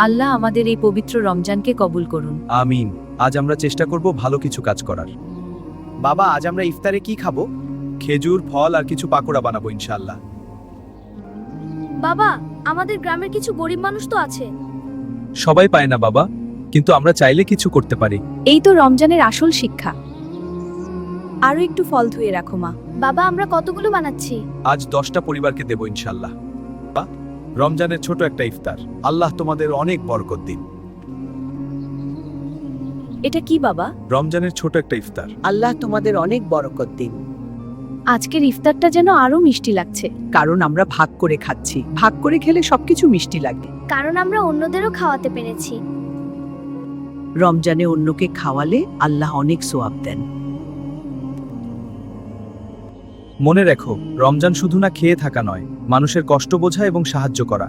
আল্লাহ আমাদের এই পবিত্র রমজানকে কবুল করুন। আমিন। আজ আমরা চেষ্টা করব ভালো কিছু কাজ করার। বাবা, আজ আমরা ইফতারে কি খাবো? খেজুর, ফল আর কিছু পাকোড়া বানাবো ইনশাআল্লাহ। বাবা, আমাদের গ্রামের কিছু গরিব মানুষ তো আছে। সবাই পায় না বাবা, কিন্তু আমরা চাইলে কিছু করতে পারি। এই তো রমজানের আসল শিক্ষা। আরো একটু ফল ধুয়ে রাখো মা। বাবা, আমরা কতগুলো বানাচ্ছি? আজ 10টা পরিবারকে দেব ইনশাআল্লাহ। রমজানের ছোট একটা ইফতার। আল্লাহ তোমাদের অনেক বরকত দিন। এটা কি বাবা? রমজানের ছোট একটা ইফতার। আল্লাহ তোমাদের অনেক বরকত দিন। আজকের ইফতারটা যেন আরো মিষ্টি লাগছে। কারণ আমরা ভাগ করে খাচ্ছি, ভাগ করে খেলে সবকিছু মিষ্টি লাগে। কারণ আমরা অন্যদেরও খাওয়াতে পেরেছি। রমজানে অন্যকে খাওয়ালে আল্লাহ অনেক সোয়াব দেন। মনে রেখো, রমজান শুধু না খেয়ে থাকা নয়, মানুষের কষ্ট বোঝা এবং সাহায্য করা।